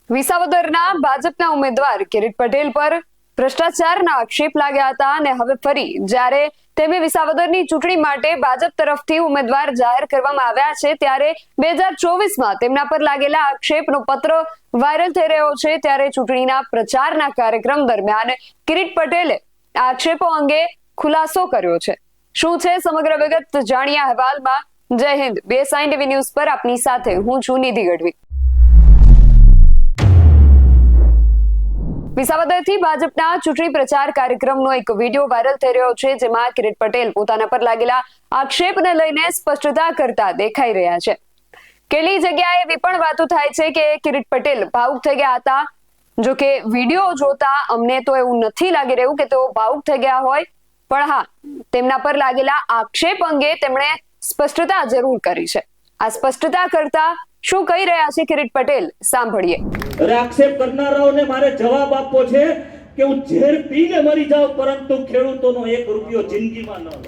વિસાવદરના ભાજપના ઉમેદવાર કિરીટ પટેલ પર ભ્રષ્ટાચારના આક્ષેપ લાગ્યા હતા અને હવે ફરી જ્યારે તેમને વિસાવદરની ચૂંટણી માટે ભાજપ તરફથી ઉમેદવાર જાહેર કરવામાં આવ્યા છે ત્યારે 2024માં તેમના પર લાગેલા આક્ષેપનો પત્ર વાયરલ થઈ રહ્યો છે ત્યારે ચૂંટણીના પ્રચારના કાર્યક્રમ દરમિયાન કિરીટ પટેલે આક્ષેપો અંગે ખુલાસો કર્યો છે। શું છે સમગ્ર વિગત જાણીએ અહેવાલમાં। જય હિન્દ। BSI TV ન્યૂઝ પર આપની સાથે હું છું નિધિ ગઢવી। વિસાવદરથી ભાજપના ચૂંટણી પ્રચાર કાર્યક્રમનો એક વિડીયો વાયરલ થઈ રહ્યો છે જેમાં કિરીટ પટેલ પોતાના પર લાગેલા આક્ષેપને લઈને સ્પષ્ટતા કરતા દેખાઈ રહ્યા છે। કેટલી જગ્યાએ એવી પણ વાતો થાય છે કે કિરીટ પટેલ ભાવુક થઈ ગયા હતા। જો કે વિડીયો જોતા અમને તો એવું નથી લાગી રહ્યું કે તેઓ ભાવુક થઈ ગયા હોય, પણ હા, તેમના પર લાગેલા આક્ષેપ અંગે તેમણે સ્પષ્ટતા જરૂર કરી છે। આ સ્પષ્ટતા કરતા શું કહી રહ્યા છે કિરીટ પટેલ સાંભળીએ। આક્ષેપ કરનારાઓને મારે જવાબ આપવો છે કે હું ઝેર પીને મરી જાઉં પરંતુ ખેડૂતોનો 1 રૂપિયો જિંદગીમાં ન લઉં।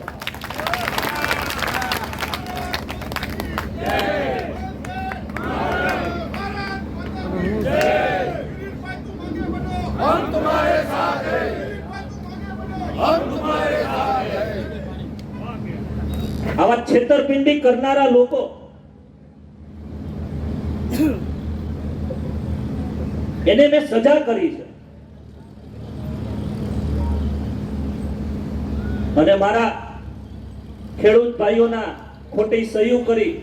हम तुम्हारे साथ हैं, हम तुम्हारे साथ हैं। आवा छेतरपिंडी करनारा लोको એને મેં સજા કરી છે અને મારા ખેડૂત ભાઈઓના ખોટી સહી કરી,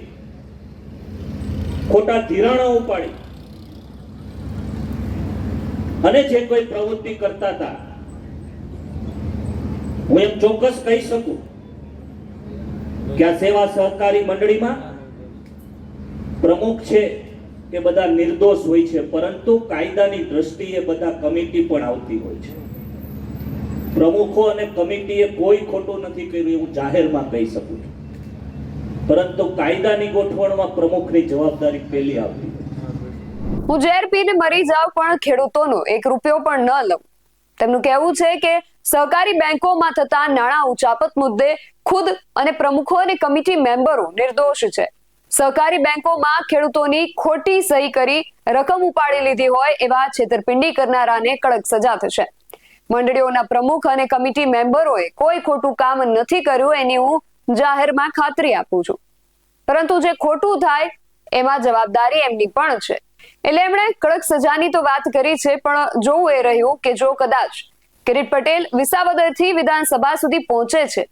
ખોટા ધિરાણો ઉપાડી અને જે કોઈ પ્રવૃત્તિ કરતા હતા, હું એમ ચોક્કસ કહી શકું કે આ સેવા સહકારી મંડળીમાં પ્રમુખ છે કે બધા નિર્દોષ હોય છે, પરંતુ કાયદાની દ્રષ્ટિએ બધા કમિટી પણ આવતી હોય છે। પ્રમુખો અને કમિટીએ કોઈ ખોટું નથી કર્યું હું જાહેરમાં કહી શકું છું, પરંતુ કાયદાની ગોઠવણમાં પ્રમુખની જવાબદારી પહેલી આવતી હોય। હું ઝેર પીને મરી જાઉં પણ ખેડૂતોનો 1 રૂપિયો પણ ન લઉં। તેમનું કહેવું છે કે સહકારી બેંકોમાં થતા નાણાં ઉચાપત મુદ્દે ખુદ અને પ્રમુખો અને કમિટી મેમ્બરો નિર્દોષ છે। સહકારી બેંકોમાં ખેડૂતોની ખોટી સહી કરી રકમ ઉપાડી લીધી હોય એવા છેતરપિંડી કરનારાને કડક સજા થશે। મંડળીઓના પ્રમુખ અને કમિટી મેમ્બરોએ કોઈ ખોટું કામ નથી કર્યું એની હું જાહેરમાં ખાતરી આપું છું, પરંતુ જે ખોટું થાય એમાં જવાબદારી એમની પણ છે। એટલે એમણે કડક સજાની તો વાત કરી છે, પણ જોવું એ રહ્યું કે જો કદાચ કિરીટ પટેલ વિસાવદરથી વિધાનસભા સુધી પહોંચે છે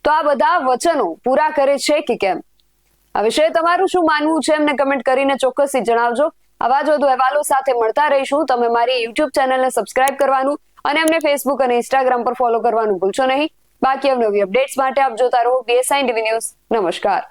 તો આ બધા વચનો પૂરા કરે છે કે કેમ। આ વિશે તમારું શું માનવું છે એમને કમેન્ટ કરીને ચોક્કસથી જણાવજો। આવા જ વધુ અહેવાલો સાથે મળતા રહીશું। તમે મારી YouTube ચેનલને સબસ્ક્રાઇબ કરવાનું અને અમને Facebook અને Instagram પર ફોલો કરવાનું ભૂલશો નહીં। બાકી અવનવી અપડેટ્સ માટે આપ જોતા રહો BSI TV ન્યૂઝ। નમસ્કાર।